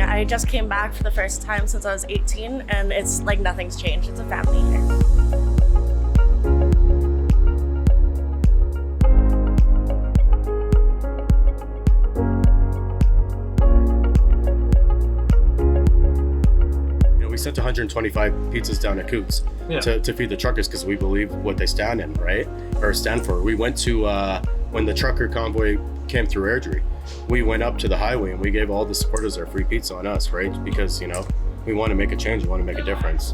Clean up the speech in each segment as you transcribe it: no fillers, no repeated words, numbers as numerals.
I just came back for the first time since I was 18, and it's like nothing's changed. It's a family here. We sent 125 pizzas down to Coots to feed the truckers because we believe what they stand in, right? Or stand for. We went to, when the trucker convoy came through Airdrie, we went up to the highway and we gave all the supporters our free pizza on us, right? Because, we want to make a change, we want to make a difference.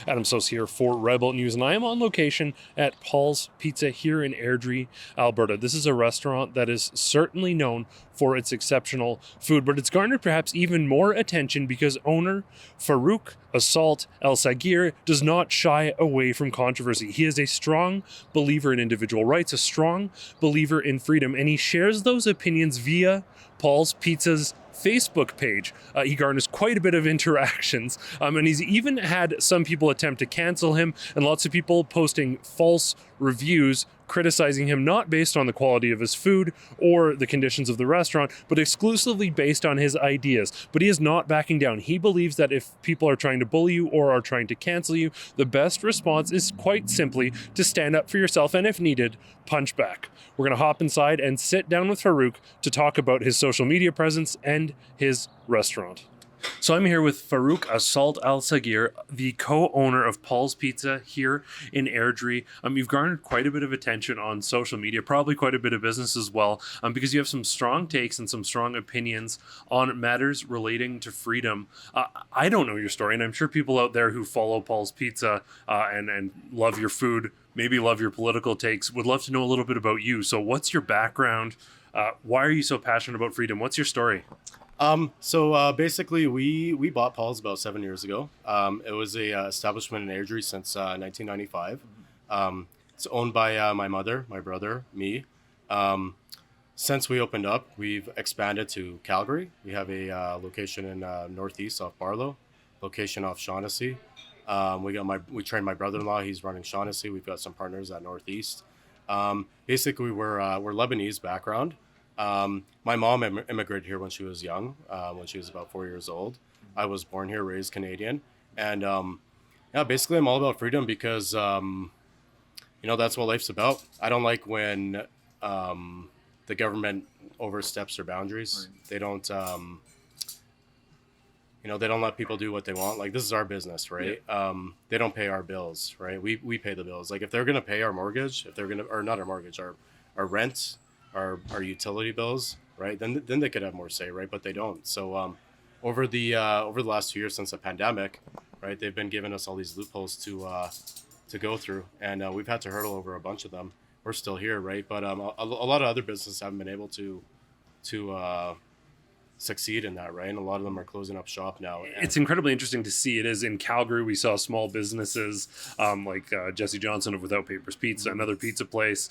Adam Soos here for Rebel News, and I am on location at Paul's Pizza here in Airdrie, Alberta. This is a restaurant that is certainly known for its exceptional food, but it's garnered perhaps even more attention because owner Farouk Assault El Sagir does not shy away from controversy. He is a strong believer in individual rights, a strong believer in freedom, and he shares those opinions via Paul's Pizza's Facebook page. He garners quite a bit of interactions, and he's even had some people attempt to cancel him, and lots of people posting false reviews criticizing him not based on the quality of his food or the conditions of the restaurant, but exclusively based on his ideas. But he is not backing down. He believes that if people are trying to bully you or are trying to cancel you, the best response is quite simply to stand up for yourself and, if needed, punch back. We're going to hop inside and sit down with Farouk to talk about his social media presence and his restaurant. So I'm here with Farouk Assault El Sagir, the co-owner of Paul's Pizza here in Airdrie. You've garnered quite a bit of attention on social media, probably quite a bit of business as well, because you have some strong takes and some strong opinions on matters relating to freedom. I don't know your story, and I'm sure people out there who follow Paul's Pizza and love your food, maybe love your political takes, would love to know a little bit about you. So what's your background? Why are you so passionate about freedom? What's your story? Basically we bought Paul's about 7 years ago. It was a establishment in Airdrie since 1995. It's owned by my mother, my brother, me. Since we opened up, we've expanded to Calgary. We have a location in northeast off Barlow, location off Shaughnessy. We trained my brother-in-law. He's running Shaughnessy. We've got some partners at northeast. Basically, we're Lebanese background. My mom immigrated here when she was young, when she was about 4 years old. I was born here, raised Canadian. And basically I'm all about freedom because, that's what life's about. I don't like when the government oversteps their boundaries. Right. They don't, they don't let people do what they want. Like, this is our business, right? Yeah. They don't pay our bills, right? We pay the bills. Like, if they're going to pay our mortgage, or not our mortgage, our rent, our utility bills, right? Then they could have more say, right? But they don't. So over the last 2 years since the pandemic, right, they've been giving us all these loopholes to go through, and we've had to hurdle over a bunch of them. We're still here, right? But a lot of other businesses haven't been able to succeed in that, right? And a lot of them are closing up shop now. It's incredibly interesting to see. It is in Calgary. We saw small businesses like Jesse Johnson of Without Papers Pizza, another pizza place.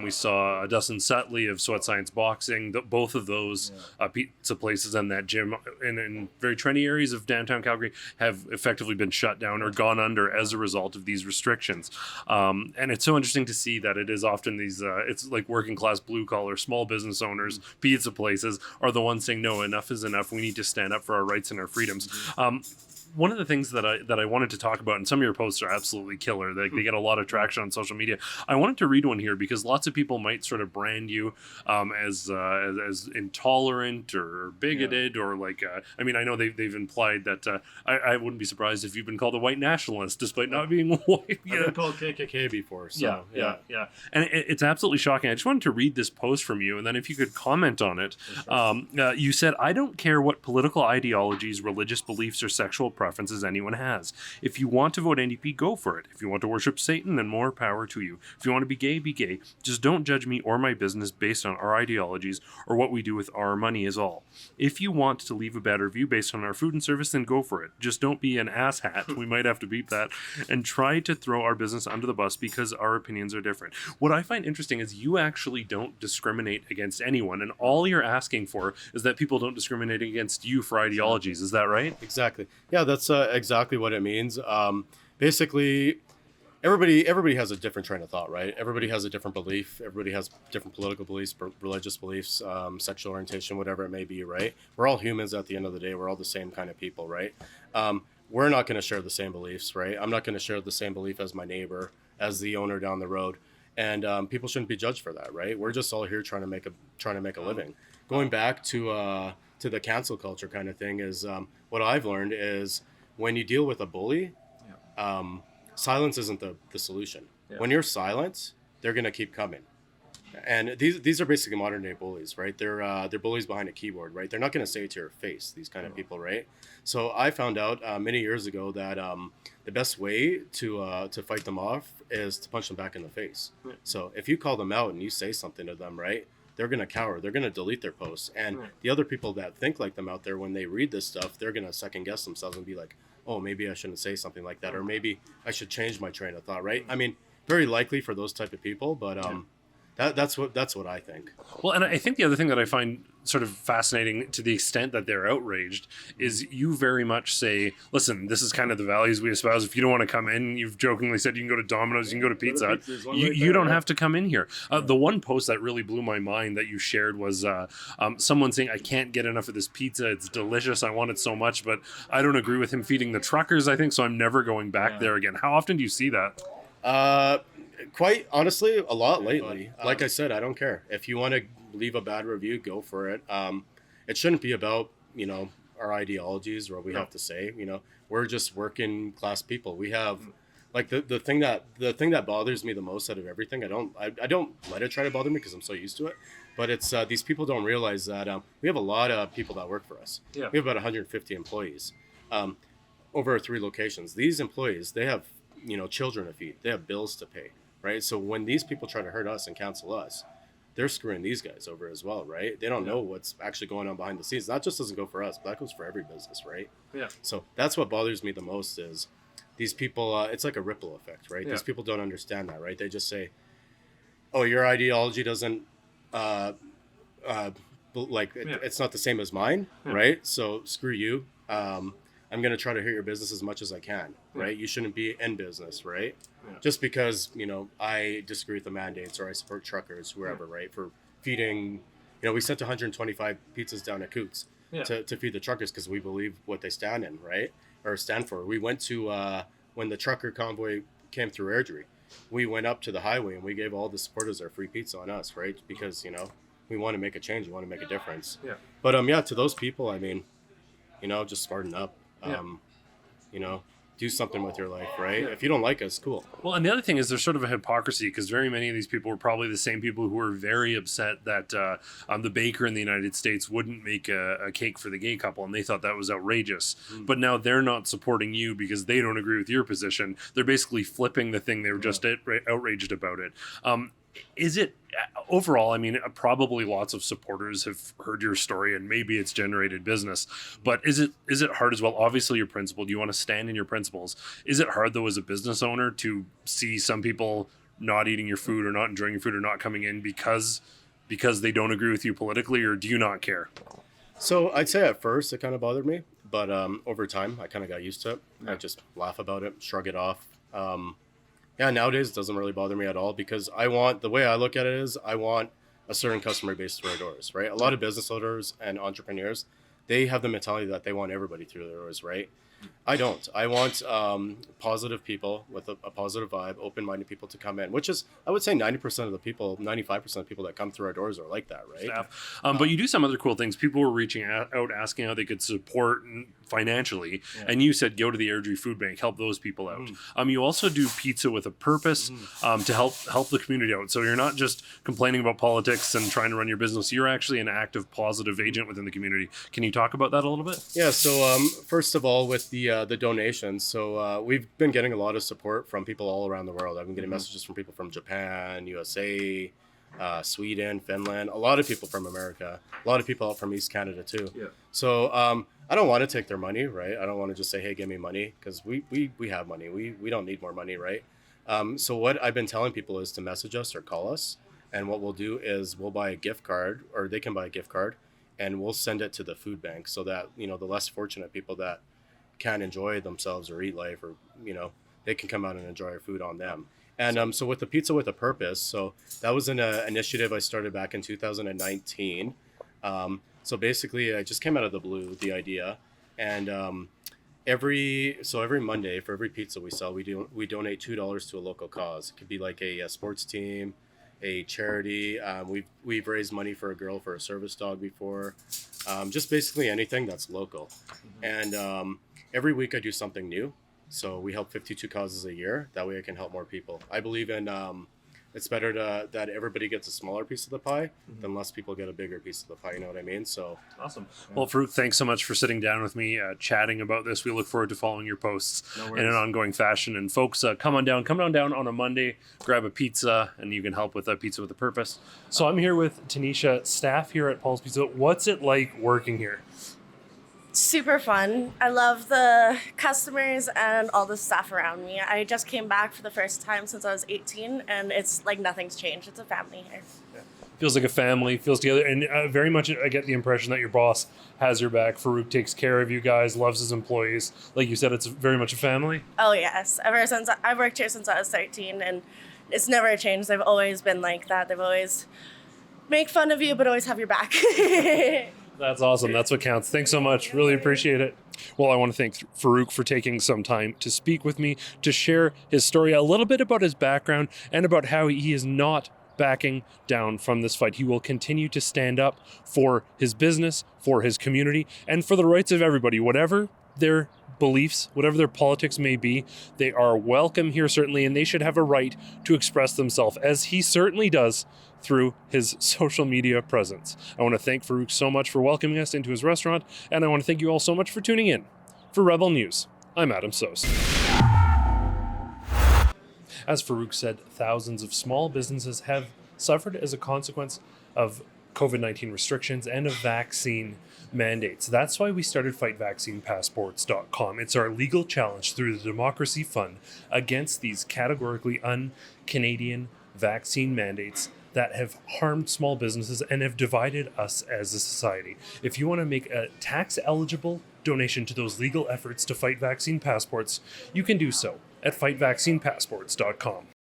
We saw Dustin Sutley of Sweat Science Boxing. Both of those pizza places and that gym in very trendy areas of downtown Calgary have effectively been shut down or gone under as a result of these restrictions. And it's so interesting to see that it is often these, it's like working class, blue collar, small business owners, pizza places are the ones saying, no, enough is enough. We need to stand up for our rights and our freedoms. One of the things that I wanted to talk about, and some of your posts are absolutely killer. They get a lot of traction on social media. I wanted to read one here because lots of people might sort of brand you as intolerant or bigoted or like. I know they've implied that I wouldn't be surprised if you've been called a white nationalist despite not being white. I've been called KKK before. So, yeah. And it's absolutely shocking. I just wanted to read this post from you, and then if you could comment on it. Sure. You said, "I don't care what political ideologies, religious beliefs, or sexual preferences anyone has. If you want to vote NDP, go for it. If you want to worship Satan, then more power to you. If you want to be gay, be gay. Just don't judge me or my business based on our ideologies or what we do with our money is all. If you want to leave a bad review based on our food and service, then go for it. Just don't be an asshat." We might have to beep that. "And try to throw our business under the bus because our opinions are different." What I find interesting is you actually don't discriminate against anyone, and all you're asking for is that people don't discriminate against you for ideologies. Is that right? Exactly. Yeah, that's exactly what it means. Basically, everybody has a different train of thought, right? Everybody has a different belief. Everybody has different political beliefs, religious beliefs, sexual orientation, whatever it may be, right? We're all humans at the end of the day. We're all the same kind of people, right? We're not going to share the same beliefs, right? I'm not going to share the same belief as my neighbor, as the owner down the road, and people shouldn't be judged for that, right? We're just all here trying to make a living. Going back to the cancel culture kind of thing is what I've learned is when you deal with a bully. Silence isn't the solution. Yeah. When you're silent, they're gonna keep coming, and these are basically modern day bullies, right? They're bullies behind a keyboard, right? They're not gonna say it to your face. These kind of people, right? So I found out many years ago that the best way to fight them off is to punch them back in the face. Yeah. So if you call them out and you say something to them, right? They're gonna cower. They're gonna delete their posts, and the other people that think like them out there, when they read this stuff, they're gonna second guess themselves and be like, oh, maybe I shouldn't say something like that, or maybe I should change my train of thought, right? I mean, very likely for those type of people, but that's what I think. Well, and I think the other thing that I find sort of fascinating, to the extent that they're outraged, is you very much say, listen, this is kind of the values we espouse. If you don't want to come in, you've jokingly said you can go to Domino's, you can go to Pizza Hut. You don't have to come in here. The one post that really blew my mind that you shared was someone saying, I can't get enough of this pizza. It's delicious. I want it so much, but I don't agree with him feeding the truckers, I think, so I'm never going back there again. How often do you see that? Quite honestly, a lot lately. Like I said, I don't care. If you want to leave a bad review, go for it. It shouldn't be about, our ideologies or what we have to say. We're just working class people. We have like the thing that bothers me the most out of everything. I don't let it try to bother me because I'm so used to it. But it's these people don't realize that we have a lot of people that work for us. Yeah. We have about 150 employees over 3 locations. These employees, they have children to feed. They have bills to pay. Right. So when these people try to hurt us and cancel us, they're screwing these guys over as well. Right. They don't know what's actually going on behind the scenes. That just doesn't go for us, but that goes for every business. Right. Yeah. So that's what bothers me the most is these people. It's like a ripple effect. Right. Yeah. These people don't understand that. Right. They just say, oh, your ideology doesn't it's not the same as mine. Yeah. Right. So screw you. I'm going to try to hurt your business as much as I can, right? You shouldn't be in business, right? Yeah. Just because, I disagree with the mandates or I support truckers, whoever, right? For feeding, we sent 125 pizzas down at Coots to feed the truckers because we believe what they stand in, right? Or stand for. We went to, when the trucker convoy came through Airdrie, we went up to the highway and we gave all the supporters our free pizza on us, right? Because, we want to make a change. We want to make a difference. Yeah. But, to those people, I mean, just smarten up. Do something with your life, right? Yeah. If you don't like us, cool. Well, and the other thing is there's sort of a hypocrisy because very many of these people were probably the same people who were very upset that the baker in the United States wouldn't make a cake for the gay couple, and they thought that was outrageous. But now they're not supporting you because they don't agree with your position. They're basically flipping the thing they were just outraged about it. Is it overall? I mean, probably lots of supporters have heard your story, and maybe it's generated business. But is it hard as well? Obviously, you're principled. You want to stand in your principles. Is it hard though, as a business owner, to see some people not eating your food or not enjoying your food or not coming in because they don't agree with you politically, or do you not care? So I'd say at first it kind of bothered me, but over time I kind of got used to it. Yeah. I just laugh about it, shrug it off. Nowadays it doesn't really bother me at all because the way I look at it is I want a certain customer base through our doors, right? A lot of business owners and entrepreneurs, they have the mentality that they want everybody through their doors, right? I don't. I want positive people with a positive vibe, open-minded people to come in, which is, I would say 90% of the people, 95% of the people that come through our doors are like that, right? But you do some other cool things. People were reaching out asking how they could support financially, and you said go to the Airdrie Food Bank, help those people out. You also do pizza with a purpose to help the community out. So you're not just complaining about politics and trying to run your business. You're actually an active, positive agent within the community. Can you talk about that a little bit? Yeah. So first of all, with the donations, so we've been getting a lot of support from people all around the world. I've been getting messages from people from Japan, USA, Sweden, Finland, a lot of people from America, a lot of people out from East Canada too. Yeah. So I don't want to take their money, right? I don't want to just say, hey, give me money, because we have money. We don't need more money, right? So what I've been telling people is to message us or call us, and what we'll do is we'll buy a gift card, or they can buy a gift card, and we'll send it to the food bank so that, the less fortunate people that can't enjoy themselves or eat life, or, they can come out and enjoy our food on them. And so with the Pizza with a Purpose, so that was an initiative I started back in 2019. So basically, I just came out of the blue, the idea, and every Monday for every pizza we sell, we donate $2 to a local cause. It could be like a sports team, a charity. We've raised money for a girl for a service dog before. Just basically anything that's local. And every week I do something new. So we help 52 causes a year. That way I can help more people. I believe in it's better that everybody gets a smaller piece of the pie than less people get a bigger piece of the pie. You know what I mean? So awesome. Well, Farouk, thanks so much for sitting down with me, chatting about this. We look forward to following your posts in an ongoing fashion. And folks, come on down on a Monday, grab a pizza, and you can help with a Pizza with a Purpose. So I'm here with Tanisha, staff here at Paul's Pizza. What's it like working here? Super fun. I love the customers and all the staff around me. I just came back for the first time since I was 18, and it's like nothing's changed. It's a family here. Yeah. Feels like a family, feels together, and very much I get the impression that your boss has your back. Farouk takes care of you guys, loves his employees. Like you said, it's very much a family. Oh yes, ever since I've worked here since I was 13, and it's never changed. They've always been like that. They've always make fun of you, but always have your back. That's awesome. That's what counts. Thanks so much. Really appreciate it. Well, I want to thank Farouk for taking some time to speak with me, to share his story, a little bit about his background, and about how he is not backing down from this fight. He will continue to stand up for his business, for his community, and for the rights of everybody, whatever their beliefs, whatever their politics may be. They are welcome here, certainly, and they should have a right to express themselves, as he certainly does through his social media presence. I want to thank Farouk so much for welcoming us into his restaurant, and I want to thank you all so much for tuning in. For Rebel News, I'm Adam Soos. As Farouk said, thousands of small businesses have suffered as a consequence of COVID-19 restrictions and of vaccine mandates. That's why we started FightVaccinePassports.com. It's our legal challenge through the Democracy Fund against these categorically un-Canadian vaccine mandates that have harmed small businesses and have divided us as a society. If you want to make a tax-eligible donation to those legal efforts to fight vaccine passports, you can do so at FightVaccinePassports.com.